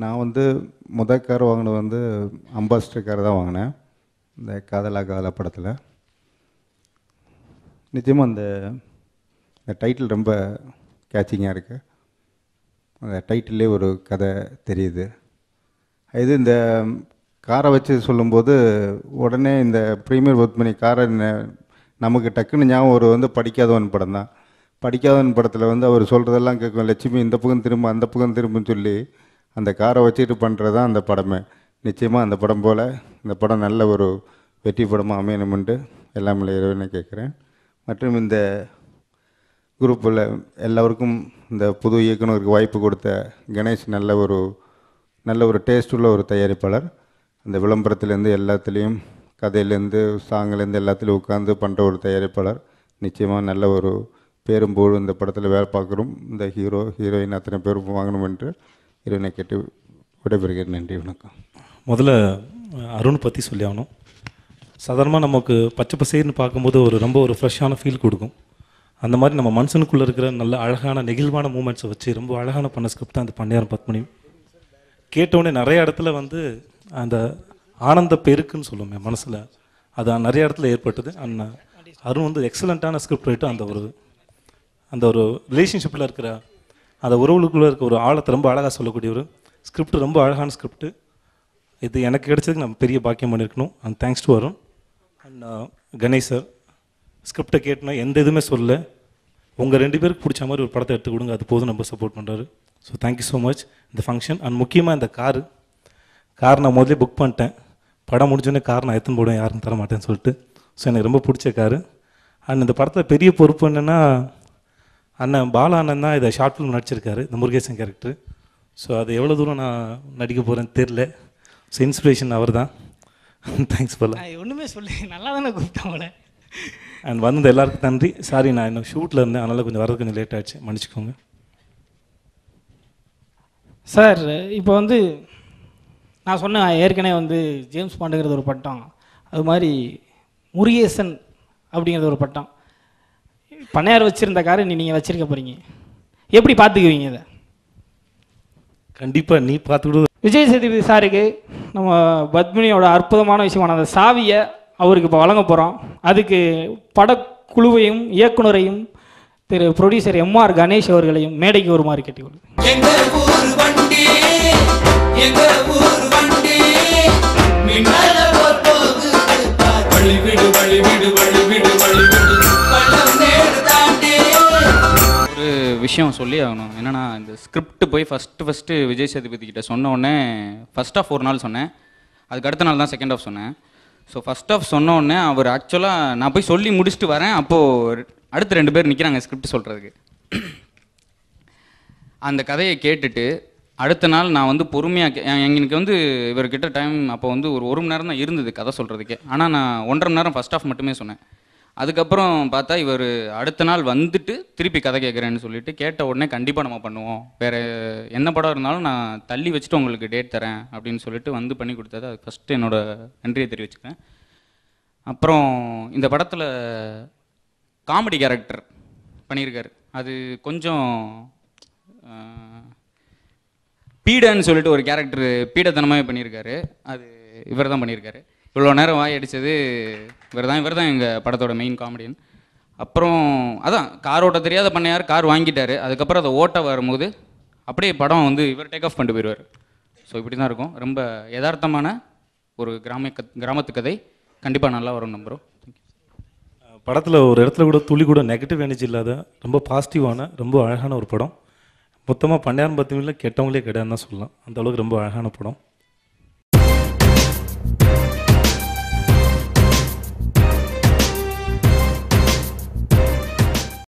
நான் வந்து கார் வாங்கினது வந்து அம்பாஸ்டர் கார் தான் வாங்கினேன். இந்த காதலா காதலா படத்தில். நிச்சயமாக இந்த டைட்டில் ரொம்ப கேட்சிங்காக இருக்குது. அந்த டைட்டிலே ஒரு கதை தெரியுது. இது இந்த காரை வச்சு சொல்லும்போது உடனே இந்த ப்ரீமியர் பத்மினி காரை நமக்கு டக்குன்னு ஞாபகம் வந்து படிக்காதவன் படம் தான். படிக்காதவன் படத்தில் வந்து அவர் சொல்கிறதெல்லாம் கேட்கும். லட்சுமி இந்த பக்கம் திரும்ப அந்த பக்கம் திரும்புன்னு சொல்லி அந்த காரை வச்சுட்டு பண்ணுறது தான் அந்த படமே. நிச்சயமாக அந்த படம் போல் இந்த படம் நல்ல ஒரு வெற்றி படமாக அமையணுமென்று எல்லாம் இறைவனை கேட்குறேன். மற்றும் இந்த குரூப்பில் எல்லோருக்கும் இந்த புது இயக்குனருக்கு வாய்ப்பு கொடுத்த கணேஷ் நல்ல ஒரு டேஸ்ட் உள்ள ஒரு தயாரிப்பாளர். அந்த விளம்பரத்துலேருந்து எல்லாத்துலேயும் கதையிலேருந்து சாங்லேருந்து எல்லாத்துலேயும் உட்காந்து பண்ணுற ஒரு தயாரிப்பாளர். நிச்சயமாக நல்ல ஒரு பேரும் புகழும் இந்த படத்தில் வேலை பார்க்குறோம். இந்த ஹீரோயின் அத்தனை பேரும் வாங்கணும் என்று இறைவனை கேட்டு விடைபெறுகிறேன். நன்றி, வணக்கம். முதல்ல அருண் பற்றி சொல்லி ஆகணும். சாதாரணமாக நமக்கு பச்சை பசேர்னு பார்க்கும்போது ரொம்ப ஒரு ஃப்ரெஷ்ஷான ஃபீல் கொடுக்கும். அந்த மாதிரி நம்ம மனுஷனுக்குள்ளே இருக்கிற நல்ல அழகான நெகிழ்வான மூமெண்ட்ஸை வச்சு ரொம்ப அழகான பண்ண ஸ்கிரிப்ட் தான் அந்த பண்ணையாரம் பத்மினி. கேட்டவுடனே நிறைய இடத்துல வந்து அந்த ஆனந்த பெருக்குன்னு சொல்லுவோமே மனசில், அது நிறைய இடத்துல ஏற்பட்டது. அருண் வந்து எக்ஸலண்ட்டான ஸ்கிரிப்ட் ரைட்டு. அந்த ஒரு ரிலேஷன்ஷிப்பில் இருக்கிற அந்த உறவுகளுக்குள்ளே இருக்க ஒரு ஆழத்தை ரொம்ப அழகாக சொல்லக்கூடிய ஒரு ஸ்கிரிப்ட், ரொம்ப அழகான ஸ்கிரிப்ட். இது எனக்கு கிடைச்சதுக்கு நம்ம பெரிய பாக்கியம் பண்ணியிருக்கணும். And thanks to Arun and Ganesh sir. ஸ்கிரிப்டை கேட்டோன்னா எந்த இதுவுமே சொல்ல, உங்கள் 2 பேருக்கு பிடிச்ச மாதிரி ஒரு படத்தை எடுத்து கொடுங்க, அது போதும் நம்ம சப்போர்ட் பண்ணுறாரு. So thank you so much. இந்த ஃபங்க்ஷன் அண்ட் முக்கியமாக இந்த கார் நான் முதலே புக் பண்ணிட்டேன். படம் முடிஞ்சோடனே கார் நான் எத்தனை போடுவேன் யாருக்கும் தர மாட்டேன்னு சொல்லிட்டு. ஸோ எனக்கு ரொம்ப பிடிச்ச காரு. அண்ட் இந்த படத்தில் பெரிய பொறுப்பு என்னென்னா, அண்ணன் பாலா அண்ணன் தான் இதை ஷார்ட் ஃபிலிம் நடிச்சிருக்காரு, இந்த முருகேசன் கேரக்டர். ஸோ அது எவ்வளோ தூரம் நான் நடிக்க போகிறேன்னு தெரில. ஸோ இன்ஸ்பிரேஷன் அவர் தான். தேங்க்ஸ் பாலா. ஒன்றுமே சொல்லி நல்லா தானே கூப்பிட்டாங்களே. அண்ட் வந்தது எல்லாருக்கும் நன்றி. சாரி, நான் இன்னும் ஷூட்டில் இருந்தேன், அதனால் கொஞ்சம் வரது கொஞ்சம் லேட் ஆகிடுச்சு, மன்னிச்சிக்கோங்க சார். இப்போ வந்து நான் சொன்னேன் ஏற்கனவே வந்து ஜேம்ஸ் பாண்டுங்கிறது ஒரு பட்டம், அது மாதிரி முருகேசன் அப்படிங்கிறது ஒரு பட்டம். பண்ணையார் வச்சுருந்த காரை நீங்கள் வச்சுருக்க போகிறீங்க, எப்படி பார்த்துக்குவீங்க இதை? கண்டிப்பாக நீ பார்த்துக்கிட்டு. விஜய் சேதுபதி சாருக்கு நம்ம பத்மினியோட அற்புதமான விஷயமான அந்த சாவியை அவருக்கு இப்போ வழங்க போகிறோம். அதுக்கு படக்குழுவையும் இயக்குனரையும் திரு ப்ரொடியூசர் MR கணேஷ் அவர்களையும் மேடைக்கு வருமாறு கேட்டுக்கொள்ளும். ஒரு விஷயம் சொல்லி ஆகணும். என்னென்னா, இந்த ஸ்கிரிப்ட் போய் ஃபஸ்ட்டு விஜய் சேதுபதி கிட்ட சொன்ன உடனே ஃபஸ்ட் ஆஃப் ஒரு நாள் சொன்னேன், அதுக்கு அடுத்த நாள் தான் செகண்ட் ஆஃப் சொன்னேன். ஸோ ஃபஸ்ட் ஆஃப் சொன்ன உடனே அவர் ஆக்சுவலாக நான் போய் சொல்லி முடிச்சுட்டு வரேன், அப்போது அடுத்து 2 பேர் நிற்கிறாங்க ஸ்கிரிப்ட் சொல்கிறதுக்கு. அந்த கதையை கேட்டுட்டு அடுத்த நாள் நான் வந்து பொறுமையாக எங்களுக்கு வந்து இவர்கிட்ட டைம் அப்போ வந்து ஒரு மணி நேரம் தான் இருந்தது கதை சொல்கிறதுக்கே. ஆனால் நான் 1.5 மணி நேரம் ஃபஸ்ட் ஆஃப் மட்டுமே சொன்னேன். அதுக்கப்புறம் பார்த்தா இவர் அடுத்த நாள் வந்துட்டு திருப்பி கதை கேட்குறேன்னு சொல்லிட்டு கேட்ட உடனே கண்டிப்பாக நம்ம பண்ணுவோம், வேறு என்ன படம் இருந்தாலும் நான் தள்ளி வச்சுட்டு உங்களுக்கு டேட் தரேன் அப்படின்னு சொல்லிட்டு வந்து பண்ணி கொடுத்தது. அது ஃபஸ்ட்டு என்னோடய நன்றியை தெரிவிச்சுக்கிறேன். அப்புறம் இந்த படத்தில் காமெடி கேரக்டர் பண்ணியிருக்காரு. அது கொஞ்சம் பீடன்னு சொல்லிட்டு ஒரு கேரக்டர் பீடத்தனமாகவே பண்ணியிருக்காரு. அது இவர் தான் பண்ணியிருக்காரு. இவ்வளோ நேரம் வாய் அடித்தது இவர் தான் எங்கள் படத்தோட மெயின் காமெடியன். அப்புறம் அதான் கார் ஓட்ட தெரியாத பண்ணையார் கார் வாங்கிட்டார். அதுக்கப்புறம் அதை ஓட்ட வரும்போது அப்படியே படம் வந்து இவர் டேக் ஆஃப் பண்ணிட்டு போயிடுவார். ஸோ இப்படி தான் இருக்கும். ரொம்ப யதார்த்தமான ஒரு கிராமத்து கதை. கண்டிப்பாக நல்லா வரும்னு நம்புகிறோம். படத்தில் ஒரு இடத்துல கூட துளி கூட நெகட்டிவ் எனர்ஜி இல்லாத ரொம்ப பாசிட்டிவான ரொம்ப அழகான ஒரு படம். மொத்தமாக பண்ணையாரம் பத்மினியில் கெட்டவங்களே கிடையாதுன்னு தான் சொல்லலாம். அந்தளவுக்கு ரொம்ப அழகான படம்.